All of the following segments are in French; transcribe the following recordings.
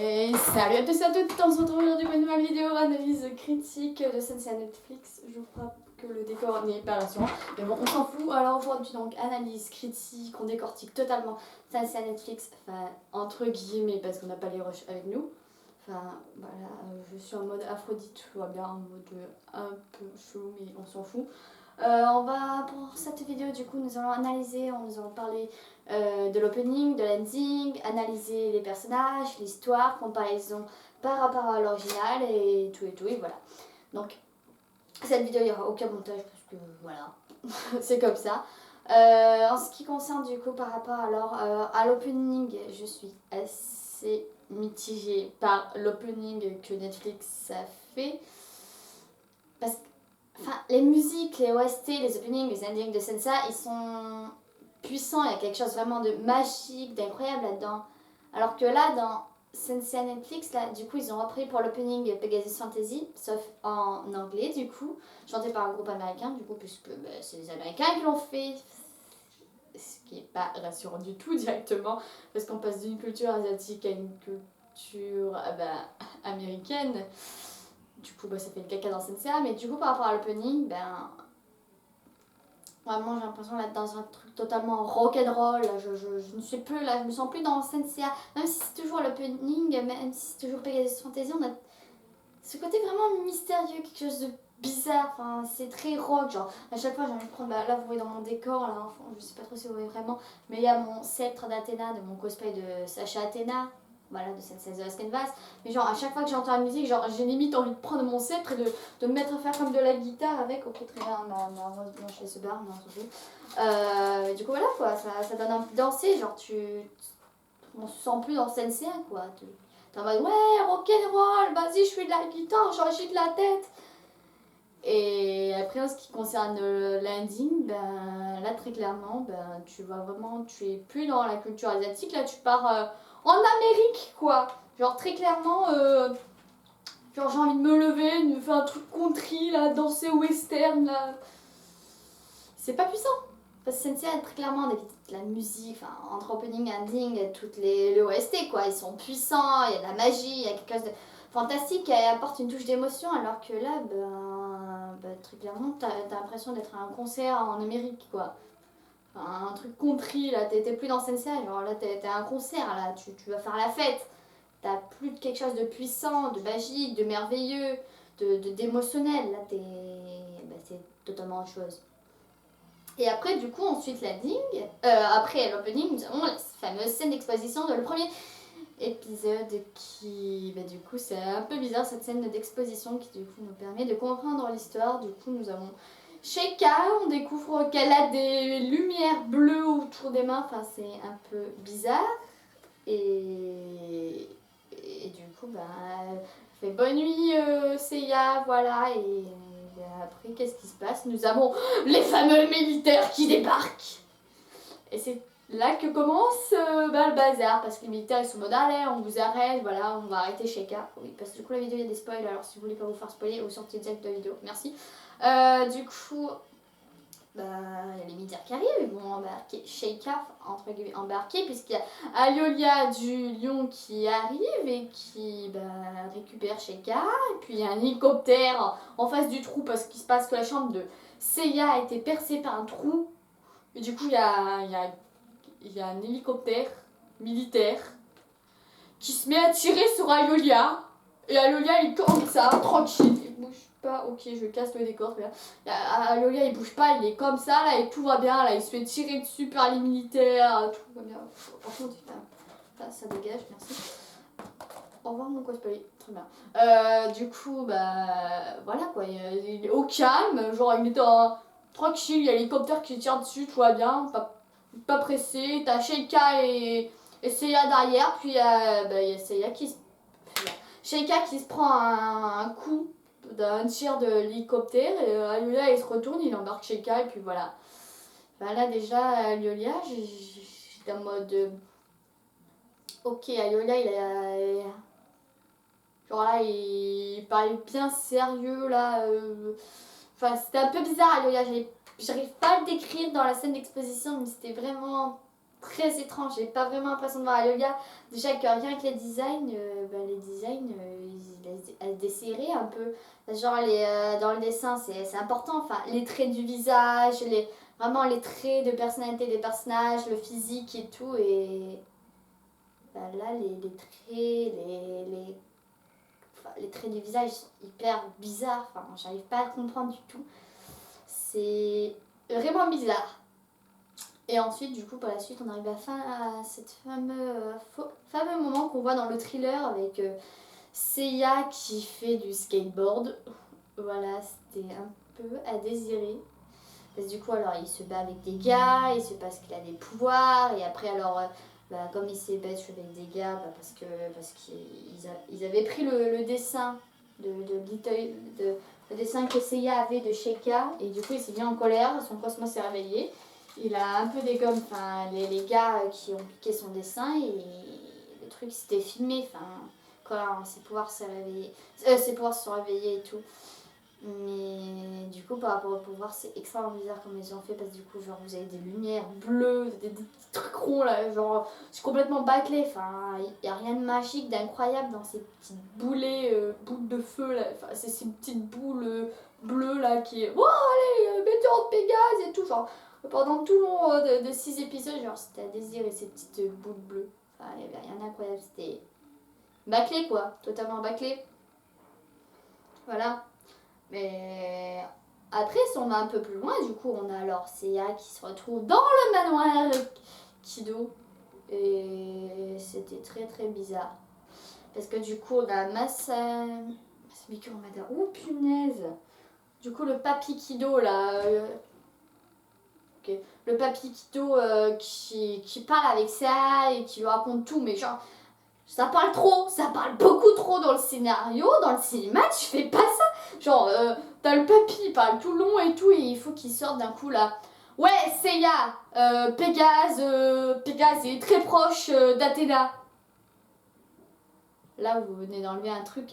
Et salut à tous et à toutes, on se retrouve aujourd'hui pour une nouvelle vidéo analyse critique de Sensei Netflix. Je crois que le décor n'est pas rassurant, mais bon on s'en fout. Alors aujourd'hui donc analyse critique, on décortique totalement Sensei Netflix, enfin entre guillemets parce qu'on n'a pas les rushs avec nous. Enfin voilà, je suis en mode Aphrodite, je vois bien en mode un peu chaud mais on s'en fout. On va pour cette vidéo du coup nous allons analyser, nous allons parler de l'opening, de l'ending, analyser les personnages, l'histoire, comparaison par rapport à l'original et tout et voilà. Donc cette vidéo il n'y aura aucun montage parce que voilà, c'est comme ça. En ce qui concerne du coup par rapport alors à l'opening, je suis assez mitigée par l'opening que Netflix a fait. Parce que enfin, les musiques, les OST, les openings, les endings de Sensa, ils sont puissants, il y a quelque chose vraiment de magique, d'incroyable là-dedans. Alors que là, dans Sensei Netflix, là, du coup, ils ont repris pour l'opening Pegasus Fantasy, sauf en anglais, du coup, chanté par un groupe américain, du coup, puisque bah, c'est les Américains qui l'ont fait. Ce qui n'est pas rassurant du tout directement, parce qu'on passe d'une culture asiatique à une culture américaine. Du coup, bah, ça fait le caca dans Sensei, mais du coup, par rapport à l'opening, ben. Vraiment, j'ai l'impression d'être dans un truc totalement rock'n'roll. Je ne suis plus là, je me sens plus dans Sensei. Même si c'est toujours l'opening, même si c'est toujours Pegasus Fantasy, on a ce côté vraiment mystérieux, quelque chose de bizarre. Enfin, c'est très rock. Genre, à chaque fois, j'ai envie de prendre. Bah, là, vous voyez dans mon décor, là, enfin, je sais pas trop si vous voyez vraiment, mais il y a mon sceptre d'Athéna, de mon cosplay de Sacha Athéna. Voilà, de Sensei The Last Canvas. Mais genre, à chaque fois que j'entends la musique, genre, j'ai limite envie de prendre mon sceptre et de me mettre à faire comme de la guitare avec. Ok, très bien, ma rose blanche elle se barre, non, du coup, voilà quoi, ça donne envie de danser. Genre, on se sent plus dans Sensei, quoi. T'es en mode, ouais, rock'n'roll, vas-y, je fais de la guitare, j'agite la tête. Et après, en ce qui concerne l'ending, ben, là, très clairement, ben, tu vois vraiment, tu es plus dans la culture asiatique, là, tu pars en Amérique, quoi. Genre, très clairement, genre, j'ai envie de me lever, de me faire un truc country, là, danser western, là. C'est pas puissant. Parce que Sensei a très clairement de la musique, enfin, entre opening et ending, toutes les OST, quoi. Ils sont puissants, il y a de la magie, il y a quelque chose de fantastique qui apporte une touche d'émotion, alors que là, très clairement, t'as l'impression d'être à un concert en Amérique, quoi. Enfin, un truc country, là, t'es plus dans Sensei, genre là, t'es à un concert, là, tu vas faire la fête. T'as plus de quelque chose de puissant, de magique, de merveilleux, d'émotionnel. Là, c'est totalement autre chose. Et après, du coup, ensuite l'ending, après l'opening, nous avons la fameuse scène d'exposition de le premier épisode qui, du coup, c'est un peu bizarre cette scène d'exposition qui, du coup, nous permet de comprendre l'histoire. Du coup, nous avons Sheikah, on découvre qu'elle a des lumières bleues autour des mains, enfin, c'est un peu bizarre. Et du coup, elle fait bonne nuit, Seiya, voilà, et après, qu'est-ce qui se passe? Nous avons les fameux militaires qui débarquent. Et c'est là que commence le bazar, parce que les militaires ils sont en mode allez, on vous arrête, voilà, on va arrêter Sheikah. Oui, parce que du coup la vidéo il y a des spoils, alors si vous voulez pas vous faire spoiler, vous sortez direct de la vidéo, merci. Du coup, il y a les militaires qui arrivent, ils vont embarquer Sheikah, entre guillemets embarquer, puisqu'il y a Aliolia du lion qui arrive et qui récupère Sheikah, et puis il y a un hélicoptère en face du trou, parce qu'il se passe que la chambre de Seiya a été percée par un trou, et du coup il y a un hélicoptère militaire qui se met à tirer sur Aliolia, et Aliolia il est comme ça, tranquille, il bouge pas, ok je casse le décor, Aliolia il bouge pas, il est comme ça là et tout va bien, là il se fait tirer dessus par les militaires, tout va bien, par contre ça dégage, merci. Au revoir mon cosplay, très bien. Du coup voilà quoi, il est au calme, genre il est tranquille, il y a l'hélicoptère qui tire dessus, tout va bien, pas pressé, t'as Sheikah et Seiya derrière, puis il y a Seiya Sheikah qui se prend un coup d'un tir de l'hélicoptère, et Aliolia il se retourne, il embarque Sheikah, et puis voilà. Là déjà, Aliolia, j'étais en mode. Ok, Aliolia genre là, il parlait bien sérieux là. Enfin, c'était un peu bizarre, Aliolia, j'arrive pas à le décrire dans la scène d'exposition, mais c'était vraiment très étrange. J'ai pas vraiment l'impression de voir Ayoga. Déjà que rien que les designs, ils laissent desserrer un peu. Genre dans le dessin, c'est important. Enfin, les traits du visage, vraiment les traits de personnalité des personnages, le physique et tout. Et là, les traits, les traits du visage sont hyper bizarres. Enfin, j'arrive pas à le comprendre du tout. C'est vraiment bizarre. Et ensuite, du coup, par la suite, on arrive à cette fameux moment qu'on voit dans le thriller avec Seiya qui fait du skateboard. Voilà, c'était un peu à désirer. Parce que du coup, alors, il se bat avec des gars, il se passe qu'il a des pouvoirs, et après, alors, comme il s'est battu avec des gars, parce qu'ils avaient pris le dessin le dessin que Seiya avait de Sheikah, et du coup, il s'est mis en colère, son cosmos s'est réveillé. Il a un peu dégommé les gars qui ont piqué son dessin, et le truc c'était filmé, quand ses pouvoirs s'est réveillé, ses pouvoirs se sont réveillés et tout. Mais du coup, par rapport au pouvoir, c'est extrêmement bizarre comme ils ont fait parce que du coup, genre, vous avez des lumières bleues, des trucs ronds là, genre, c'est complètement bâclé. Enfin, il n'y a rien de magique, d'incroyable dans ces petites boules de feu là. Enfin, c'est ces petites boules bleues là qui. Oh, allez, météore de Pégase et tout. Genre, pendant tout le long de 6 épisodes, genre, c'était à désirer ces petites boules bleues. Enfin, il n'y avait rien d'incroyable, c'était bâclé quoi, totalement bâclé. Voilà. Mais après, si on va un peu plus loin, du coup, on a alors Seiya qui se retrouve dans le manoir Kido. Et c'était très très bizarre. Parce que du coup, on a Masami Kurumada. Oh punaise! Du coup, le papy Kido là. Okay. Le papy Kido qui parle avec ça et qui lui raconte tout, mais genre. Ça parle beaucoup trop dans le scénario, dans le cinéma, tu fais pas ça. Genre, t'as le papy, il parle tout long et tout, et il faut qu'il sorte d'un coup là. Ouais, Seiya, Pégase est très proche d'Athéna. Là, vous venez d'enlever un truc.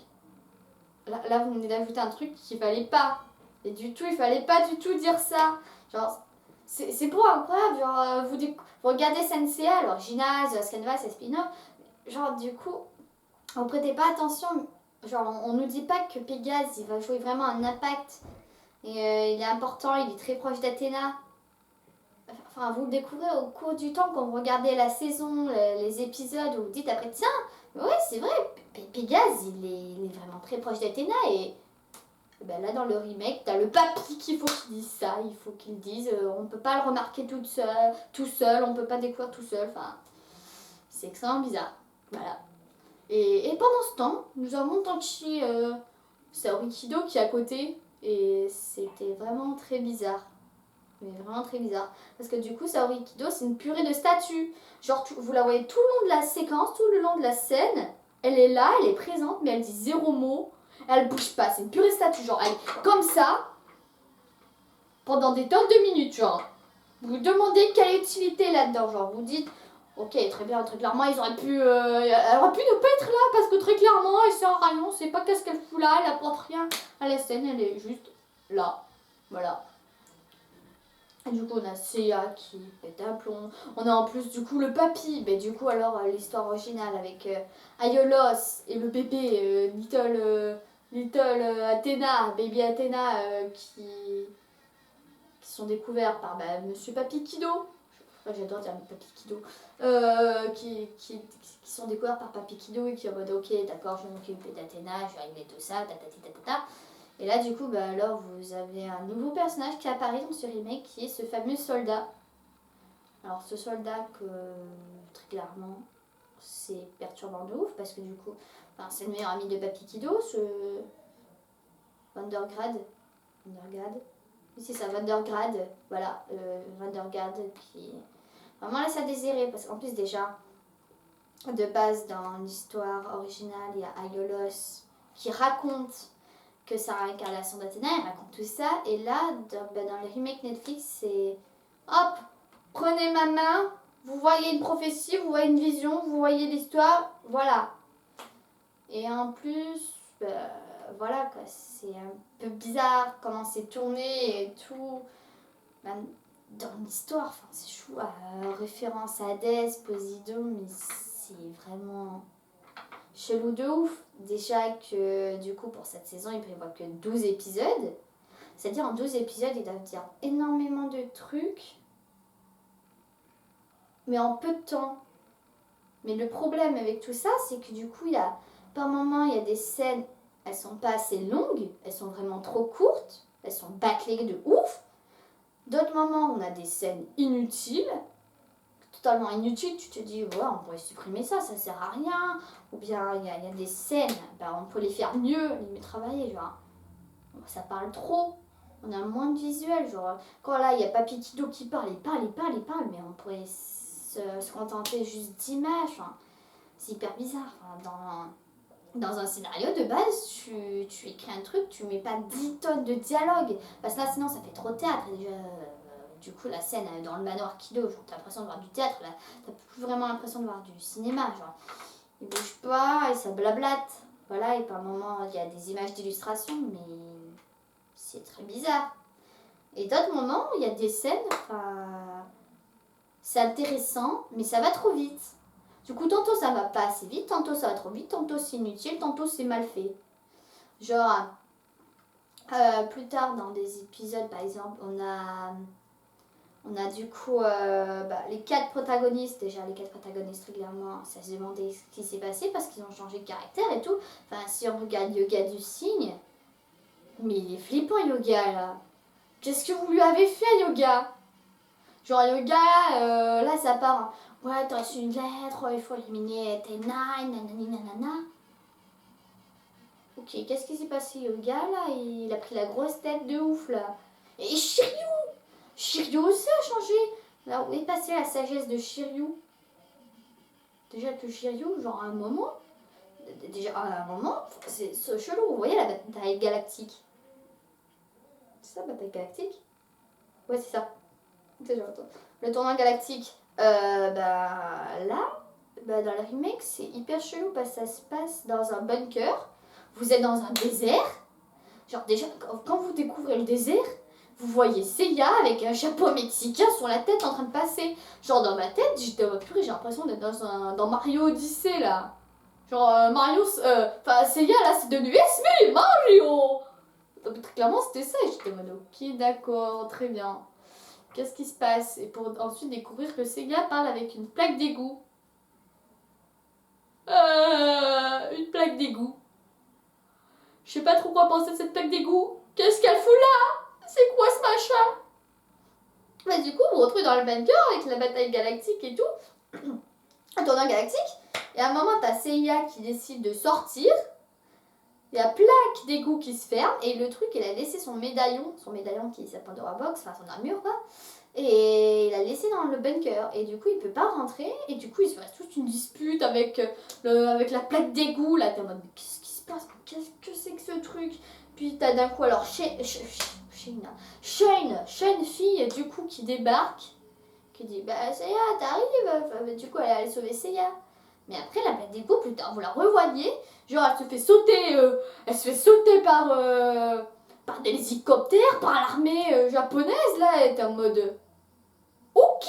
Là, vous venez d'ajouter un truc qu'il fallait pas. Et du tout, il fallait pas du tout dire ça. Genre, c'est beau, incroyable. Genre, vous regardez Senseiya, l'original, The Last Canvas et spin-off. Genre, du coup, on prêtait pas attention, genre on nous dit pas que Pégase il va jouer vraiment un impact et il est important, il est très proche d'Athéna. Enfin, vous le découvrez au cours du temps quand vous regardez la saison, les épisodes, où vous dites après tiens, ouais c'est vrai, Pégase il est vraiment très proche d'Athéna et ben là dans le remake t'as le papy qu'il faut qu'il dise ça, il faut qu'il dise on peut pas le remarquer tout seul, on peut pas découvrir tout seul, enfin c'est extrêmement bizarre, voilà. Et pendant ce temps, nous avons Tanchi Saori Kido qui est à côté. Et c'était vraiment très bizarre. Mais vraiment très bizarre. Parce que du coup, Saori Kido, c'est une purée de statues. Genre, vous la voyez tout le long de la séquence, tout le long de la scène. Elle est là, elle est présente, mais elle dit zéro mot. Elle bouge pas. C'est une purée de statues. Genre, elle est comme ça pendant des tonnes de minutes. Genre, vous vous demandez quelle utilité là-dedans. Genre, vous dites. Ok, très bien, très clairement, elle aurait pu ne pas être là parce que très clairement, elle sert à rien, on sait pas qu'est-ce qu'elle fout là, elle apporte rien à la scène, elle est juste là. Voilà. Et du coup, on a Seiya qui pète un plomb. On a en plus, du coup, le papy. Mais du coup, alors, l'histoire originale avec Aiolos et le bébé Little Athena, Baby Athena, qui sont découverts par Monsieur Papy Kido. J'adore dire Papy Kido. Qui sont découverts par Papy Kido et qui est en mode ok, d'accord, je vais m'occuper d'Athéna, je vais régler tout ça, tatati tatata. Et là, du coup, alors vous avez un nouveau personnage qui apparaît dans ce remake qui est ce fameux soldat. Alors, ce soldat que très clairement c'est perturbant de ouf parce que du coup, c'est le meilleur ami de Papy Kido, ce Vandergrad. Oui, c'est ça, Vandergrad. Voilà, Vandergrad qui vraiment laisse à désirer parce qu'en plus, déjà, de base, dans l'histoire originale, il y a Aiolos qui raconte que c'est la réincarnation d'Athéna, il raconte tout ça. Et là, dans les remakes Netflix, c'est hop, prenez ma main, vous voyez une prophétie, vous voyez une vision, vous voyez l'histoire, voilà. Et en plus, voilà quoi, c'est un peu bizarre comment c'est tourné et tout. dans l'histoire, enfin c'est chou, référence à Hades, Poséidon, mais c'est vraiment chelou de ouf. Déjà que du coup pour cette saison, il prévoit que 12 épisodes. C'est-à-dire en 12 épisodes, ils doivent dire énormément de trucs, mais en peu de temps. Mais le problème avec tout ça, c'est que du coup, par moments, il y a des scènes, elles sont pas assez longues, elles sont vraiment trop courtes, elles sont bâclées de ouf. D'autres moments, on a des scènes inutiles, totalement inutiles, tu te dis, ouais, on pourrait supprimer ça, ça sert à rien. Ou bien, il y a des scènes, on peut les faire mieux, les mieux travailler, genre, ça parle trop. On a moins de visuel, genre, quand là, il y a Papy Kido qui parle, mais on pourrait se contenter juste d'images, enfin, c'est hyper bizarre. Enfin, dans un scénario de base, tu écris un truc, tu mets pas 10 tonnes de dialogue, parce que là, sinon, ça fait trop théâtre. Et déjà, du coup, la scène dans le manoir Kido, genre, t'as l'impression de voir du théâtre, là, t'as plus vraiment l'impression de voir du cinéma, genre, il bouge pas, et ça blablate. Voilà, et par moments, il y a des images d'illustration, mais c'est très bizarre. Et d'autres moments, il y a des scènes, c'est intéressant, mais ça va trop vite. Du coup, tantôt ça va pas assez vite, tantôt ça va trop vite, tantôt c'est inutile, tantôt c'est mal fait. Genre, plus tard dans des épisodes, par exemple, on a du coup les 4 protagonistes. Déjà, les 4 protagonistes, régulièrement, ça se demandait ce qui s'est passé parce qu'ils ont changé de caractère et tout. Enfin, si on regarde Yoga du Cygne, mais il est flippant, Yoga, là. Qu'est-ce que vous lui avez fait, Yoga? Genre, Yoga, là, ça part. Ouais, t'as reçu une lettre, il faut éliminer tes nine, nanani, nanana. Ok, qu'est-ce qui s'est passé, Yoga, là? Il a pris la grosse tête de ouf, là. Et Shiryu aussi a changé. Là, où est passée la sagesse de Shiryu? Déjà que Shiryu, genre, à un moment, c'est chelou. Vous voyez la bataille galactique? C'est ça, bataille galactique? Ouais, c'est ça. C'est genre, le tournoi galactique. Là, dans le remake, c'est hyper chelou parce que ça se passe dans un bunker. Vous êtes dans un désert. Genre, déjà, quand vous découvrez le désert, vous voyez Seiya avec un chapeau mexicain sur la tête en train de passer. Genre, dans ma tête, j'ai l'impression d'être dans Mario Odyssey, là. Genre, Seiya, là, c'est devenu It's me, Mario! Donc, clairement, c'était ça. Et j'étais en mode, ok, d'accord, très bien. Qu'est-ce qui se passe? Et pour ensuite découvrir que Seiya parle avec une plaque d'égout. Une plaque d'égout. Je sais pas trop quoi penser de cette plaque d'égout. Qu'est-ce qu'elle fout là? C'est quoi ce machin? Bah du coup, on retrouve dans le bunker avec la bataille galactique et tout. Un tournoi galactique. Et à un moment, t'as Seiya qui décide de sortir. Il y a plaque d'égout qui se ferme. Et le truc, il a laissé son médaillon qui s'appelle Pandora Box, enfin son armure quoi. Et il a laissé dans le bunker. Et du coup, il peut pas rentrer. Et du coup, il se passe toute une dispute avec la plaque d'égout. Là, t'es en mode, qu'est-ce qui se passe? Qu'est-ce que c'est que ce truc? Puis t'as d'un coup, alors, Shane, fille, du coup, qui débarque. Qui dit, bah, Seiya, t'arrives. Enfin, du coup, elle est allée sauver Seiya. Mais après, la plaque d'égout, plus tard, vous la revoyez. Genre, elle se fait sauter par des hélicoptères, par l'armée japonaise. Là, elle est en mode... Ok,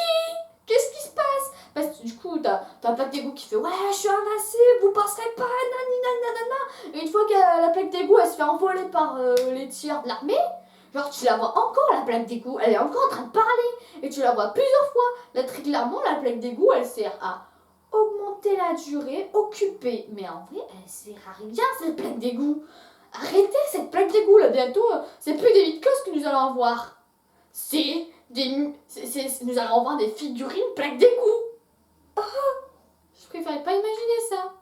qu'est-ce qui se passe? Parce que du coup, t'as la plaque d'égout qui fait ouais, je suis invincible, vous passerez pas, nanana. Et une fois que la plaque d'égout elle se fait envoler par les tirs de l'armée, genre tu la vois encore la plaque d'égout, elle est encore en train de parler et tu la vois plusieurs fois. Là, très clairement, la plaque d'égout elle sert à augmenter la durée, occuper. Mais en vrai, elle sert à rien cette plaque d'égout. Arrêtez cette plaque d'égout là, bientôt, c'est plus des Midcos que nous allons avoir. Nous allons voir des figurines plaques d'égout. Oh, je préférais pas imaginer ça.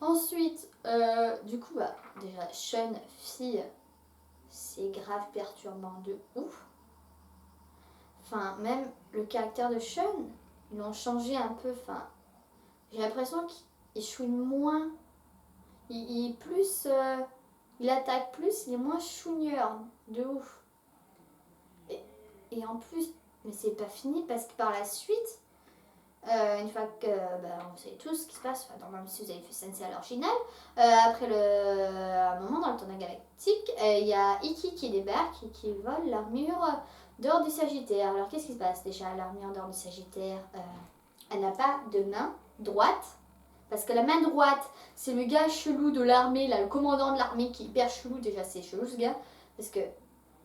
Ensuite, du coup, déjà, Sean, fille, c'est grave perturbant de ouf. Enfin, même le caractère de Sean, ils l'ont changé un peu. Enfin, j'ai l'impression qu'il chouine moins. Il est plus... il attaque plus, il est moins chouigneur. De ouf. Et en plus, mais c'est pas fini parce que par la suite, une fois que on sait tout ce qui se passe, normalement si vous avez fait Sensei à l'original, après un moment dans le tournoi galactique, il y a Ikki qui débarque et qui vole l'armure Dehors du Sagittaire, alors qu'est-ce qui se passe déjà? L'armée en dehors du Sagittaire, elle n'a pas de main droite. Parce que la main droite, c'est le gars chelou de l'armée, là, le commandant de l'armée qui est hyper chelou. Déjà, c'est chelou ce gars. Parce que,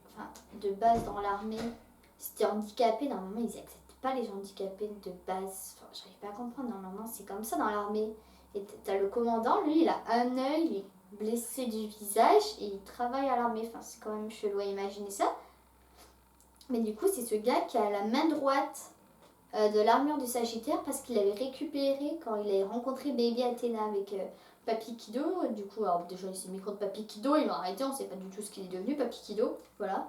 enfin, de base dans l'armée, si t'es handicapé, normalement, ils n'acceptent pas les handicapés de base. Enfin, j'arrive pas à comprendre, normalement, c'est comme ça dans l'armée. Et t'as le commandant, lui, il a un œil, il est blessé du visage et il travaille à l'armée. Enfin, c'est quand même chelou à imaginer ça. Mais du coup, c'est ce gars qui a la main droite de l'armure du Sagittaire parce qu'il avait récupéré quand il avait rencontré Baby Athéna avec Papy Kido. Du coup, alors déjà il s'est mis contre Papy Kido, ils l'ont arrêté, on sait pas du tout ce qu'il est devenu, Papy Kido, voilà.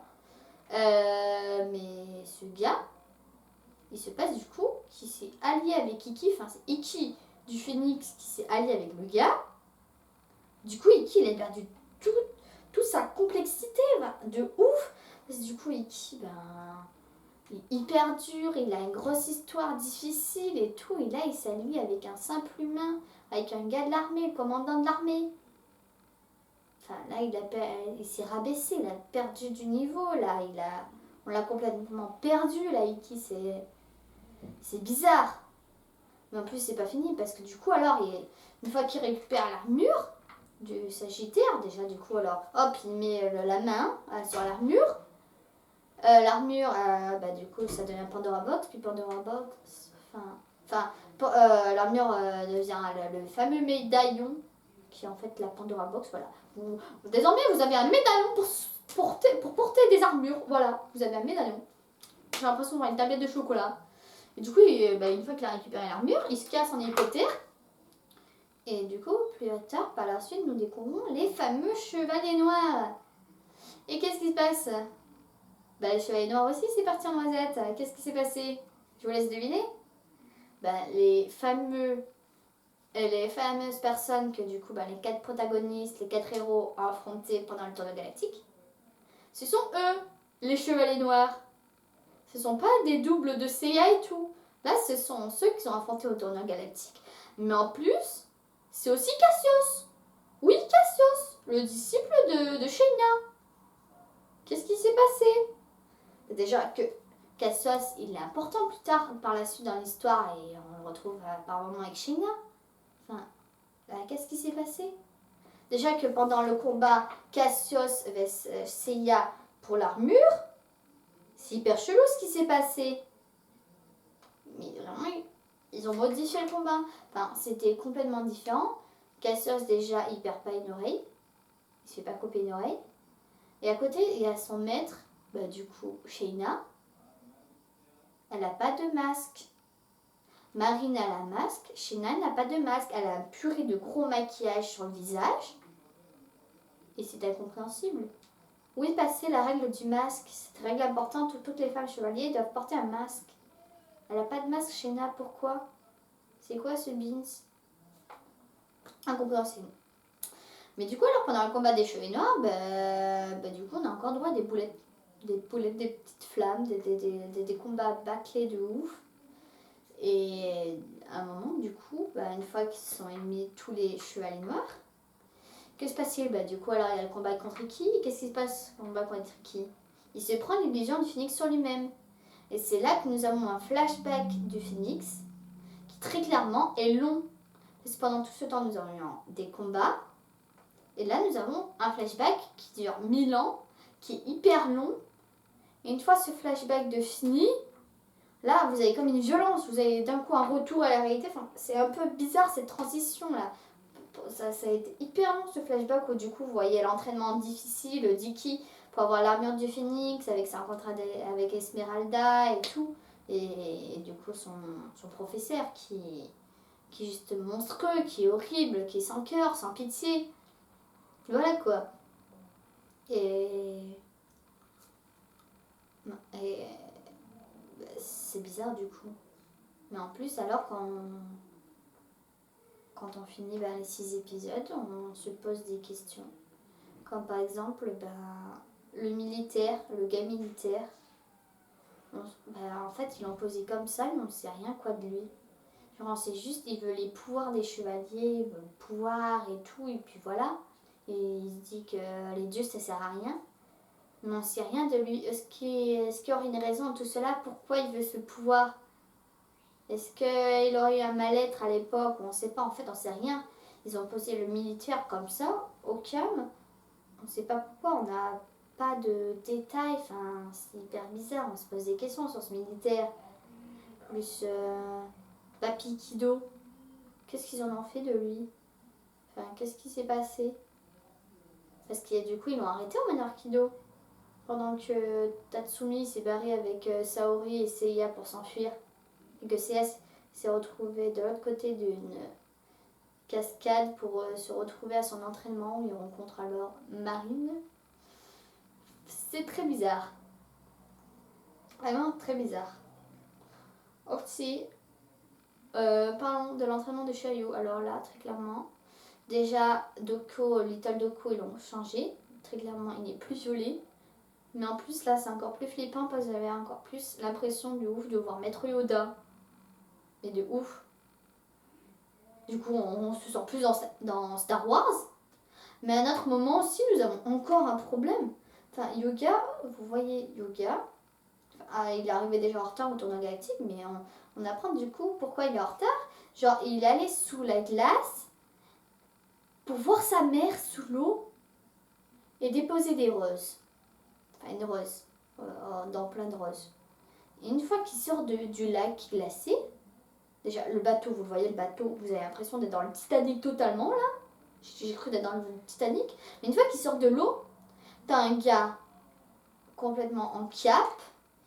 Mais ce gars, il se passe du coup qu'il s'est allié avec Iki, enfin c'est Iki du Phénix qui s'est allié avec le gars. Du coup, Iki il a perdu toute sa complexité, de ouf. Parce que du coup, Iki, il est hyper dur, il a une grosse histoire difficile et tout. Et là, il s'allie avec un simple humain, avec un gars de l'armée, le commandant de l'armée. Enfin, là, il s'est rabaissé, il a perdu du niveau, là. On l'a complètement perdu, là, Iki. C'est bizarre. Mais en plus, c'est pas fini, parce que du coup, alors, une fois qu'il récupère l'armure du Sagittaire, déjà, du coup, alors, hop, il met la main sur l'armure. L'armure, du coup, ça devient Pandora Box, puis Pandora Box, l'armure devient le fameux médaillon, qui est en fait la Pandora Box, voilà. Désormais, vous avez un médaillon pour porter des armures, voilà, vous avez un médaillon. J'ai l'impression d'avoir une tablette de chocolat. Et du coup, une fois qu'il a récupéré l'armure, il se casse en hélicoptère. Et du coup, plus tard, par la suite, nous découvrons les fameux chevaliers noirs. Et qu'est-ce qui se passe? Le chevalier noir aussi, c'est parti en noisette. Qu'est-ce qui s'est passé? Je vous laisse deviner. Les fameuses personnes que du coup, les 4 protagonistes, les 4 héros ont affrontés pendant le tournoi galactique, ce sont eux, les chevaliers noirs. Ce sont pas des doubles de Seiya et tout. Là, ce sont ceux qui sont affrontés au tournoi galactique. Mais en plus, c'est aussi Cassius. Oui, Cassius, le disciple de Shayna. Qu'est-ce qui s'est passé? Déjà que Cassius, il est important plus tard par la suite dans l'histoire et on le retrouve par moments avec Shayna. Enfin, qu'est-ce qui s'est passé? Déjà que pendant le combat Cassius vs Seiya pour l'armure, c'est hyper chelou ce qui s'est passé. Mais vraiment, ils ont modifié le combat. Enfin, c'était complètement différent. Cassius, déjà, il perd pas une oreille. Il se fait pas couper une oreille. Et à côté, il y a son maître, du coup, Shayna. Elle n'a pas de masque. Marine a un masque. Shayna n'a pas de masque. Elle a un purée de gros maquillage sur le visage. Et c'est incompréhensible. Où est passée la règle du masque? Cette règle importante où toutes les femmes chevaliers doivent porter un masque. Elle n'a pas de masque, Shayna. Pourquoi? C'est quoi ce beans? Incompréhensible. Mais du coup, alors pendant le combat des cheveux noirs, du coup, on a encore droit à des boulettes, des petites flammes, des combats bâclés de ouf. Et à un moment, du coup, une fois qu'ils se sont éliminés tous les chevaliers noirs, que se passe-t-il? Du coup, alors il y a le combat contre Iki. Qu'est-ce qui se passe au combat contre Iki? Il se prend l'illusion du phénix sur lui-même. Et c'est là que nous avons un flashback du phénix qui très clairement est long. Parce que pendant tout ce temps, nous avons eu des combats. Et là, nous avons un flashback qui dure 1000 ans, qui est hyper long. Et une fois ce flashback de fini, là, vous avez comme une violence. Vous avez d'un coup un retour à la réalité. Enfin, c'est un peu bizarre cette transition-là. Ça a été hyper long ce flashback où du coup, vous voyez l'entraînement difficile d'Iki pour avoir l'armure du phénix avec sa rencontre avec Esmeralda et tout. Et du coup, son professeur qui est juste monstrueux, qui est horrible, qui est sans cœur, sans pitié. Voilà quoi. Et c'est bizarre du coup. Mais en plus, alors quand on finit les 6 épisodes, on se pose des questions. Comme par exemple, le militaire, le gars militaire, en fait, ils l'ont posé comme ça, mais on ne sait rien quoi de lui. Genre, c'est juste, il veut les pouvoirs des chevaliers, il veut le pouvoir et tout, et puis voilà. Et il se dit que les dieux, ça sert à rien. Mais on sait rien de lui. Est-ce qu'il y aurait une raison à tout cela? Pourquoi il veut ce pouvoir? Est-ce qu'il aurait eu un mal-être à l'époque? On ne sait pas, en fait, on ne sait rien. Ils ont posé le militaire comme ça, au calme. On ne sait pas pourquoi, on n'a pas de détails. Enfin, c'est hyper bizarre, on se pose des questions sur ce militaire. Plus Papy Kido. Qu'est-ce qu'ils en ont fait de lui? Enfin, qu'est-ce qui s'est passé? Parce qu'il y a du coup, ils l'ont arrêté au manoir Kido. Pendant que Tatsumi s'est barré avec Saori et Seiya pour s'enfuir. Et que Seiya s'est retrouvé de l'autre côté d'une cascade pour se retrouver à son entraînement où il rencontre alors Marine. C'est très bizarre. Vraiment très bizarre. Aussi, parlons de l'entraînement de Shiryu. Alors là, très clairement, déjà, Little Doko, ils l'ont changé. Très clairement, il n'est plus violet. Mais en plus, là, c'est encore plus flippant parce que j'avais encore plus l'impression de ouf de voir Maître Yoda. Et de ouf. Du coup, on se sent plus dans Star Wars. Mais à un autre moment aussi, nous avons encore un problème. Enfin, Yoga, vous voyez Yoga, il est arrivé déjà en retard au tournoi galactique, mais on apprend du coup pourquoi il est en retard. Genre, il allait sous la glace pour voir sa mère sous l'eau et déposer des roses. Enfin, une rose, dans plein de roses. Et une fois qu'il sort du lac glacé, déjà, le bateau, vous voyez le bateau, vous avez l'impression d'être dans le Titanic totalement, là. J'ai cru d'être dans le Titanic. Mais une fois qu'il sort de l'eau, t'as un gars complètement en cape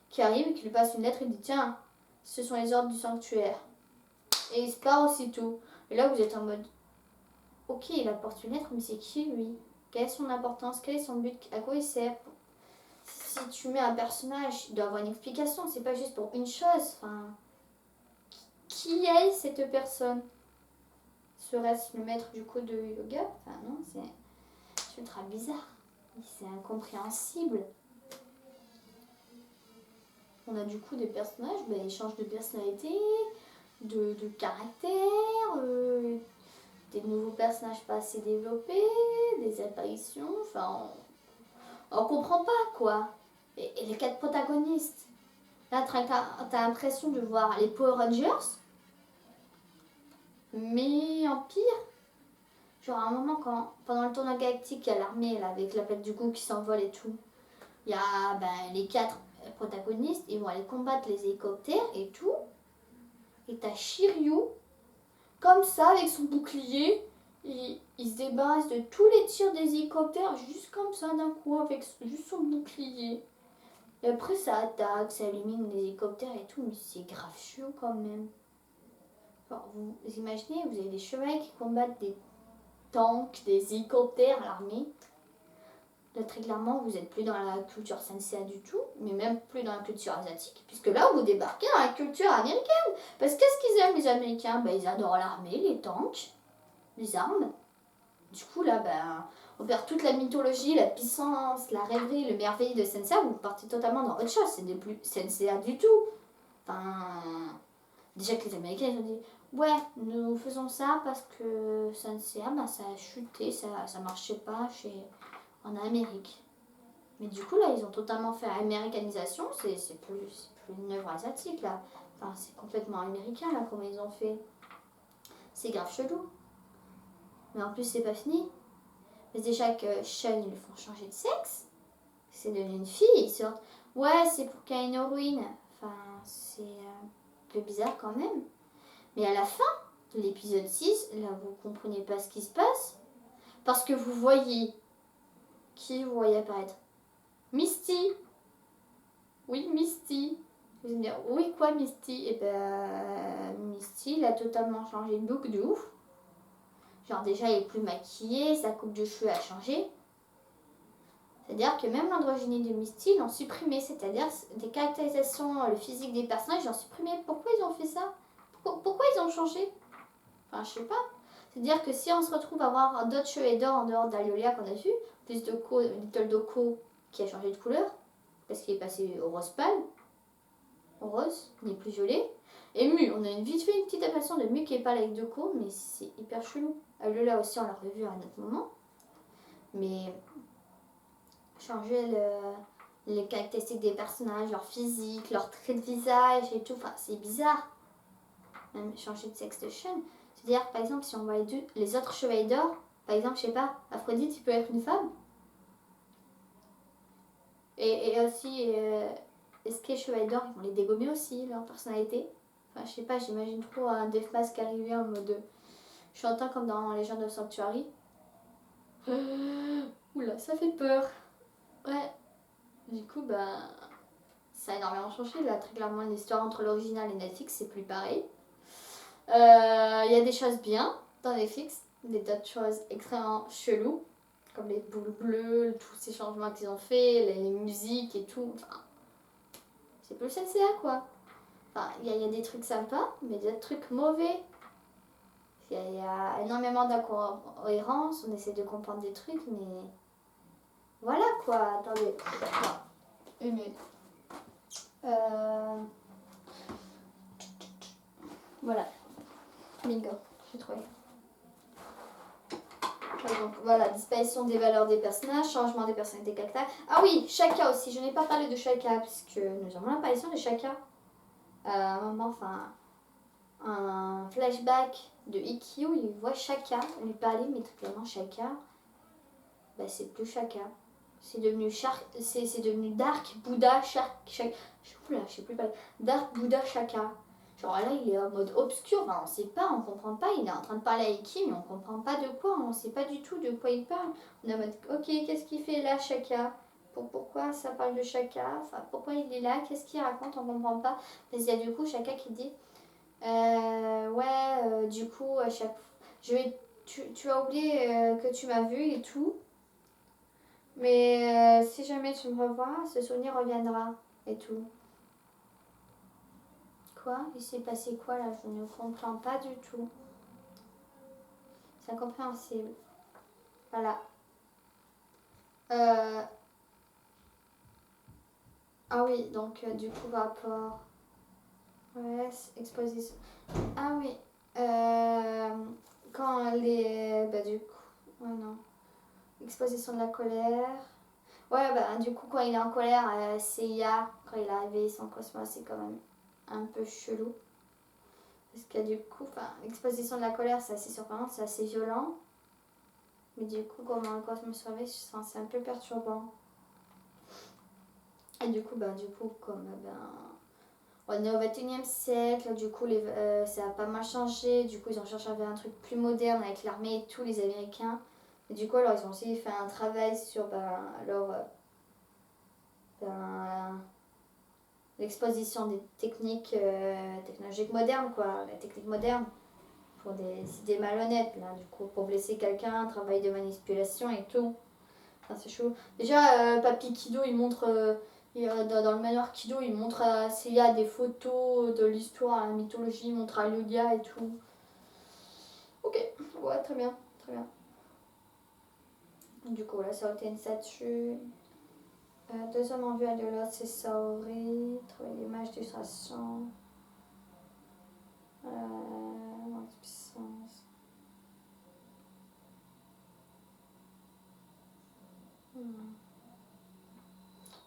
qui arrive et qui lui passe une lettre et dit tiens, ce sont les ordres du sanctuaire. Et il se part aussitôt. Et là, vous êtes en mode ok, il apporte une lettre, mais c'est qui lui? Quelle est son importance? Quel est son but? À quoi il sert? Si tu mets un personnage, il doit avoir une explication. C'est pas juste pour une chose. Enfin, qui est cette personne? Serait-ce le maître du coup de yoga? Enfin non, c'est ultra bizarre. C'est incompréhensible. On a du coup des personnages, ils changent de personnalité, de caractère, des nouveaux personnages pas assez développés, des apparitions, enfin on comprend pas quoi. Et les 4 protagonistes, là t'as l'impression de voir les Power Rangers, mais en pire. Genre à un moment pendant le tournoi galactique, il y a l'armée là, avec la plaque du coup qui s'envole et tout. Il y a les 4 protagonistes, ils vont aller combattre les hélicoptères et tout. Et t'as Shiryu, comme ça, avec son bouclier, il se débarrasse de tous les tirs des hélicoptères, juste comme ça d'un coup, avec juste son bouclier. Et après ça attaque, ça élimine les hélicoptères et tout, mais c'est grave chaud quand même. Alors, vous imaginez, vous avez des chevaliers qui combattent des tanks, des hélicoptères à l'armée. Là, très clairement, vous n'êtes plus dans la culture sensei du tout, mais même plus dans la culture asiatique, puisque là, vous débarquez dans la culture américaine. Parce que qu'est-ce qu'ils aiment, les Américains? Ils adorent l'armée, les tanks, les armes. Du coup, là, on perd toute la mythologie, la puissance, la rêverie, le merveille de sensei, vous partez totalement dans autre chose. Ce n'est plus sensei du tout. Enfin, déjà que les Américains, ils ont dit, ouais, nous faisons ça parce que sensei, ça a chuté, ça marchait pas en Amérique. Mais du coup, là, ils ont totalement fait américanisation. C'est plus une œuvre asiatique, là. Enfin, c'est complètement américain, là, comment ils ont fait. C'est grave chelou. Mais en plus, c'est pas fini. Mais déjà que Sean, ils le font changer de sexe. C'est devenu une fille. Ils sortent. Ouais, c'est pour qu'il y ait une héroïne. Enfin, c'est un peu bizarre quand même. Mais à la fin de l'épisode 6, là, vous comprenez pas ce qui se passe. Parce que vous voyez... Qui vous voyez apparaître? Misty. Oui, Misty. Vous allez me dire, oui, quoi, Misty? Et Misty, il a totalement changé de look de ouf. Genre, déjà, il est plus maquillé, sa coupe de cheveux a changé. C'est-à-dire que même l'androgynie de Misty, ils l'ont supprimé. C'est-à-dire, des caractérisations, le physique des personnages, ils l'ont supprimé. Pourquoi ils ont fait ça? Pourquoi ils ont changé? Enfin, je sais pas. C'est-à-dire que si on se retrouve à avoir d'autres cheveux d'or en dehors d'Aliolia qu'on a vu, plus de Little Doko qui a changé de couleur, parce qu'il est passé au rose pâle, au rose, il n'est plus violet. Et Mu, on a une petite apparition de Mu qui est pâle avec Doko, mais c'est hyper chelou. Aliolia aussi, on l'a revu à un autre moment. Mais changer les caractéristiques des personnages, leur physique, leur trait de visage et tout. Enfin, c'est bizarre. Même changer de sexe de chaîne. C'est-à-dire, par exemple, si on voit les autres chevaliers d'or, par exemple, je sais pas, Aphrodite, il peut être une femme. Et aussi, est-ce que les chevaliers d'or, ils vont les dégommer aussi, leur personnalité? Enfin, je sais pas, j'imagine trop un Deathmask arriver en mode chantant comme dans Legend of Sanctuary. Oula, ça fait peur. Ouais. Du coup, bah, ça a énormément changé. Là, très clairement, l'histoire entre l'original et Netflix, c'est plus pareil. Il y a des choses bien dans Netflix, des tas de choses extrêmement cheloues, comme les boules bleues, tous ces changements qu'ils ont fait, les musiques et tout. Enfin, c'est plus CCA quoi. Enfin, il y a des trucs sympas, mais des trucs mauvais. Il y a énormément d'incohérences, on essaie de comprendre des trucs, mais voilà quoi. Attendez. Une minute. Voilà. Bingo, j'ai trouvé. Donc voilà, disparition des valeurs des personnages, changement des personnalités caractères. Ah oui, Shaka aussi, je n'ai pas parlé de Shaka, puisque nous avons l'apparition de Shaka. À un moment, enfin, un flashback de Ikkyu, il voit Shaka lui parler, mais très clairement Shaka, bah, c'est plus Shaka. C'est devenu, c'est devenu Dark Buddha Shaka. Oula, je sais plus parler. Dark Buddha Shaka. Genre là, il est en mode obscur, enfin, on sait pas, on comprend pas. Il est en train de parler à Iki, mais on comprend pas de quoi, on sait pas du tout de quoi il parle. On est en mode, ok, qu'est-ce qu'il fait là, Shaka? Pourquoi ça parle de Shaka? Enfin, pourquoi il est là? Qu'est-ce qu'il raconte? On comprend pas. Parce qu'il y a du coup Shaka qui dit, du coup, à chaque tu as oublié que tu m'as vu et tout. Mais si jamais tu me revois, ce souvenir reviendra et tout. Quoi? Il s'est passé quoi là? Je ne comprends pas du tout. C'est incompréhensible. Voilà. Ah oui, donc du coup, rapport. Ouais, exposition. Ah oui. Quand les. Bah, du coup. Ouais, non. Exposition de la colère. Ouais, bah, du coup, quand il est en colère, Seiya, quand il est arrivé sans cosmos, c'est quand même un peu chelou. Parce que du coup, l'exposition de la colère, c'est assez surprenant, c'est assez violent. Mais du coup, comment le cosmos survit, c'est un peu perturbant. Et du coup, comme on est au 21e siècle, du coup, ça a pas mal changé. Du coup, ils ont cherché à faire un truc plus moderne avec l'armée et tout, les Américains. Et du coup, alors, ils ont aussi fait un travail sur l'exposition des techniques technologiques modernes, quoi, la technique moderne, pour des idées malhonnêtes, là, du coup, pour blesser quelqu'un, travail de manipulation et tout. Enfin, c'est chaud. Déjà, Papy Kido, il montre, dans le manoir Kido, il montre à Seiya des photos de l'histoire, la mythologie, il montre à Lugia et tout. Ok, ouais, très bien, très bien. Du coup, là, ça a été une statue. Deux hommes en vue à de l'autre, c'est Saori. Trouver l'image d'illustration. Puissance.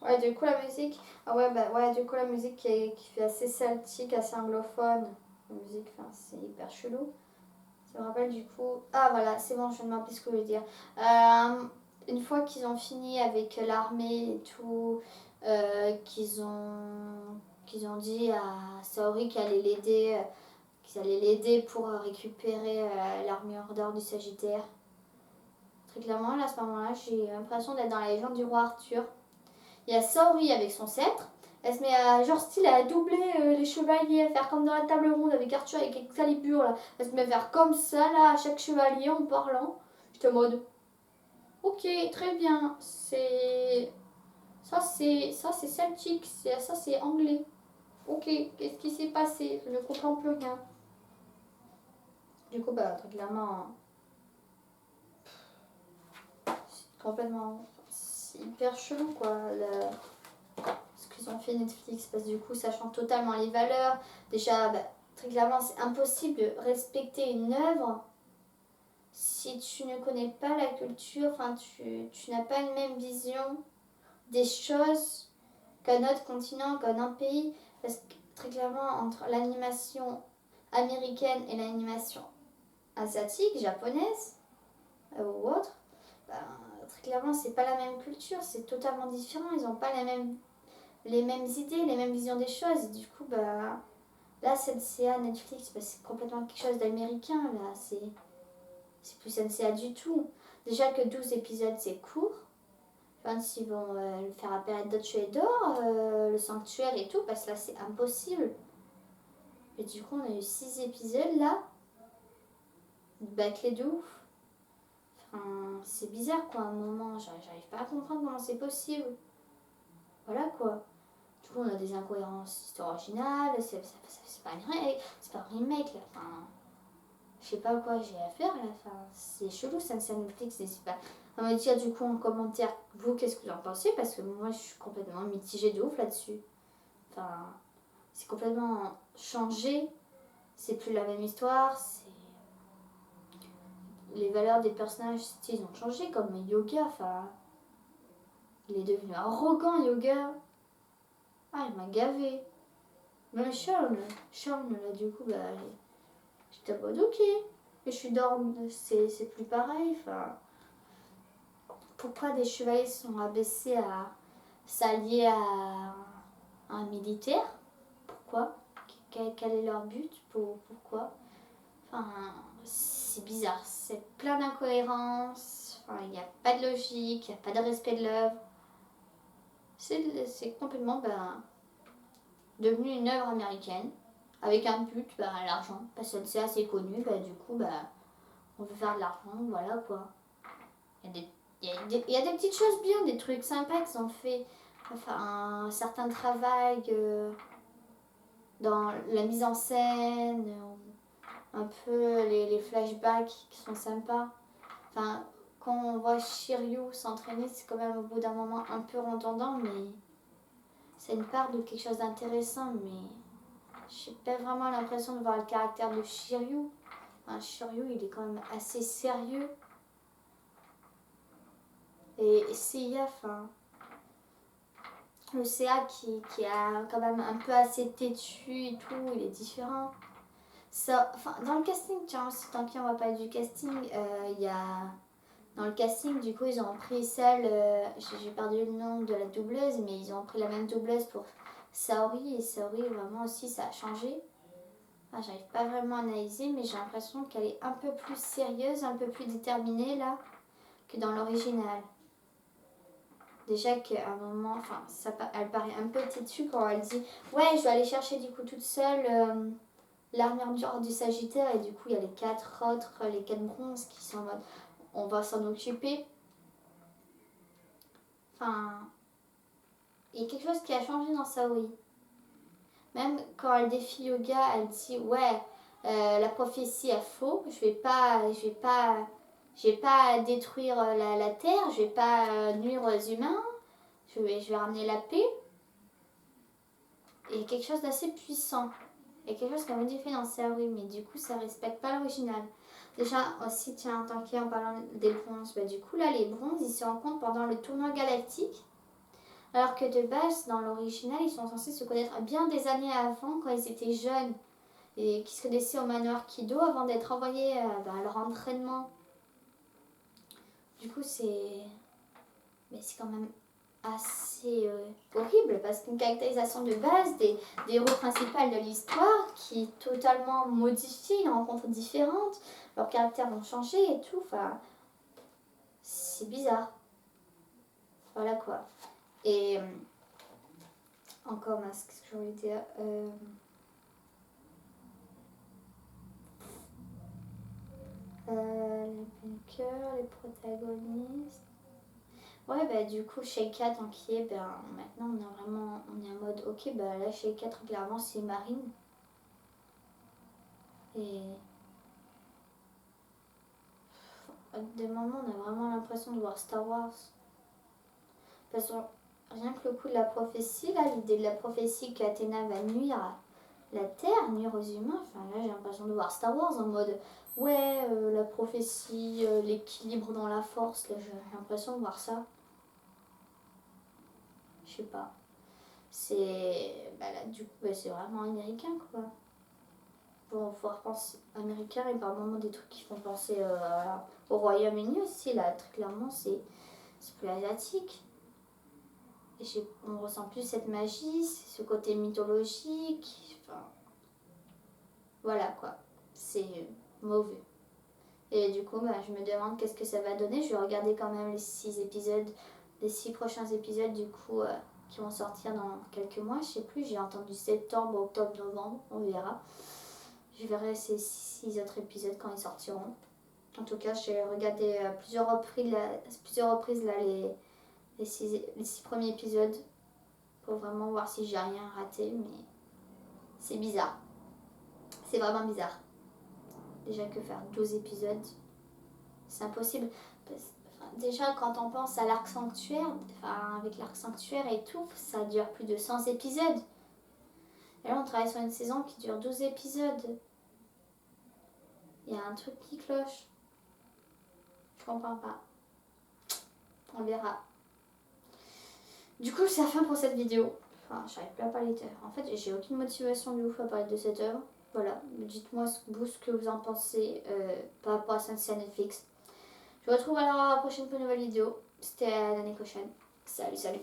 Ouais, du coup, la musique. Ah ouais, bah ouais, du coup, la musique qui fait assez celtique, assez anglophone. La musique, c'est hyper chelou. Ça me rappelle du coup. Ah voilà, c'est bon, je ne me rappelle ce que je veux dire. Une fois qu'ils ont fini avec l'armée et tout, qu'ils ont dit à Saori qu'ils allaient l'aider pour récupérer l'armure d'or du Sagittaire. Très clairement, là, à ce moment-là, j'ai l'impression d'être dans la légende du roi Arthur. Il y a Saori avec son sceptre. Elle se met à, genre style, à doubler les chevaliers, à faire comme dans la table ronde avec Arthur avec Excalibur là. Elle se met à faire comme ça là à chaque chevalier en parlant. J'étais en mode, ok, très bien, ça c'est celtique, ça c'est anglais. Ok, qu'est-ce qui s'est passé? Je ne comprends plus rien. Du coup, très clairement, c'est complètement, c'est hyper chelou quoi. Ce qu'ils ont fait Netflix, parce que du coup ça change totalement les valeurs. Déjà, très clairement, c'est impossible de respecter une œuvre si tu ne connais pas la culture, tu n'as pas une même vision des choses qu'un autre continent, qu'un autre pays. Parce que très clairement, entre l'animation américaine et l'animation asiatique, japonaise ou autre, ben, très clairement, c'est pas la même culture, c'est totalement différent. Ils n'ont pas les mêmes idées, les mêmes visions des choses. Et du coup, bah, là, CNCA, Netflix, bah, c'est complètement quelque chose d'américain. Là, c'est plus CNCA du tout. Déjà que 12 épisodes, c'est court. Enfin, s'ils vont le faire apparaître d'autres chez d'or, le sanctuaire et tout, parce que là, c'est impossible. Et du coup, on a eu 6 épisodes là, bâclés de ouf. Enfin, c'est bizarre quoi, à un moment, j'arrive pas à comprendre comment c'est possible. Voilà quoi. Du coup, on a des incohérences histoire originale, c'est pas c'est pas un remake là. Enfin, je sais pas quoi j'ai à faire là. Enfin, c'est chelou, ça c'est Netflix, n'hésitez pas à me dire du coup en commentaire, vous, qu'est-ce que vous en pensez, parce que moi je suis complètement mitigée de ouf là-dessus. Enfin, c'est complètement changé, c'est plus la même histoire, c'est les valeurs des personnages, ils ont changé, comme Yoga, enfin, il est devenu arrogant, Yoga. Ah, il m'a gavé. Même Sean, là, du coup, bah, j'étais en mode ok, mais je suis dormie, c'est plus pareil, enfin. Pourquoi des chevaliers sont abaissés à s'allier à un militaire? Pourquoi? Quel est leur but? Pourquoi? Enfin, c'est bizarre, c'est plein d'incohérences, enfin, il n'y a pas de logique, il n'y a pas de respect de l'œuvre. C'est complètement devenu une œuvre américaine, avec un but, l'argent, parce que c'est assez connu, du coup, on veut faire de l'argent, voilà quoi. Il y a des petites choses bien, des trucs sympas qu'ils ont fait, enfin, un certain travail dans la mise en scène, un peu les flashbacks qui sont sympas. Enfin, quand on voit Shiryu s'entraîner, c'est quand même au bout d'un moment un peu redondant, mais c'est une part de quelque chose d'intéressant. Mais j'ai pas vraiment l'impression de voir le caractère de Shiryu. Enfin, Shiryu, il est quand même assez sérieux. Et Seiya, enfin, le CA qui a quand même un peu assez têtu et tout, il est différent. Ça, enfin, dans le casting, tiens, aussi, tant qu'on va parler du casting, il y a... Dans le casting, du coup, ils ont pris celle, j'ai perdu le nom de la doubleuse, mais ils ont pris la même doubleuse pour Saori, et Saori, vraiment aussi, ça a changé. Enfin, j'arrive pas vraiment à analyser, mais j'ai l'impression qu'elle est un peu plus sérieuse, un peu plus déterminée, là, que dans l'original. Déjà qu'à un moment, enfin, elle paraît un peu têtue quand elle dit « Ouais, je dois aller chercher, du coup, toute seule l'armure du Sagittaire », et du coup, il y a les 4 autres, les 4 bronzes qui sont en mode « On va s'en occuper ». Enfin, il y a quelque chose qui a changé dans Saori. Même quand elle défie Yoga, elle dit ouais, la prophétie est faux. Je vais pas détruire la terre. Je vais pas nuire aux humains. Je vais ramener la paix. Et il y a quelque chose d'assez puissant. Il y a quelque chose qui a modifié dans Saori, mais du coup ça respecte pas l'original. Déjà aussi, tiens, tant qu'en parlant des bronzes, du coup là les bronzes ils se rencontrent pendant le tournoi galactique. Alors que de base, dans l'original, ils sont censés se connaître bien des années avant, quand ils étaient jeunes, et qui se connaissaient au manoir Kido avant d'être envoyés à leur entraînement. Du coup, c'est quand même assez horrible, parce qu'une caractérisation de base des héros principaux de l'histoire qui est totalement modifiée, une rencontre différente, leurs caractères vont changer et tout, enfin, c'est bizarre. Voilà quoi. Et encore, qu'est-ce que je voulais dire les bunkers, les protagonistes. Ouais, du coup, Sheikah, tant qu'il est, maintenant on est en mode, ok, là, Sheikah, très clairement, c'est Marine. Et des moments, on a vraiment l'impression de voir Star Wars. Parce que rien que le coup de la prophétie, là, l'idée de la prophétie qu'Athéna va nuire à la Terre, nuire aux humains, enfin là, j'ai l'impression de voir Star Wars en mode, ouais, la prophétie, l'équilibre dans la force, là, j'ai l'impression de voir ça. Je sais pas. C'est... Bah là, du coup, bah, c'est vraiment américain, quoi. Bon, faut repenser américain et par moments des trucs qui font penser au Royaume-Uni aussi, là. Très clairement, c'est plus asiatique. Et on ressent plus cette magie, ce côté mythologique. Enfin, voilà, quoi. C'est mauvais. Et du coup, bah, je me demande qu'est-ce que ça va donner. Je vais regarder quand même les 6 prochains épisodes, du coup, qui vont sortir dans quelques mois. Je sais plus, j'ai entendu septembre, octobre, novembre, on verra. Je verrai ces 6 autres épisodes quand ils sortiront. En tout cas, j'ai regardé plusieurs reprises là, les 6 premiers épisodes pour vraiment voir si j'ai rien raté, mais c'est bizarre. C'est vraiment bizarre. Déjà que faire 12 épisodes, c'est impossible. Déjà, quand on pense à l'arc sanctuaire, avec l'arc sanctuaire et tout, ça dure plus de 100 épisodes. Et là, on travaille sur une saison qui dure 12 épisodes. Il y a un truc qui cloche. Je comprends pas. On verra. Du coup, c'est la fin pour cette vidéo. Enfin, j'arrive plus à parler. En fait, j'ai aucune motivation du ouf à parler de cette œuvre. Voilà. Dites-moi ce que vous en pensez par rapport à cette série Netflix. Je vous retrouve alors à la prochaine pour une nouvelle vidéo. C'était l'année prochaine. Salut, salut.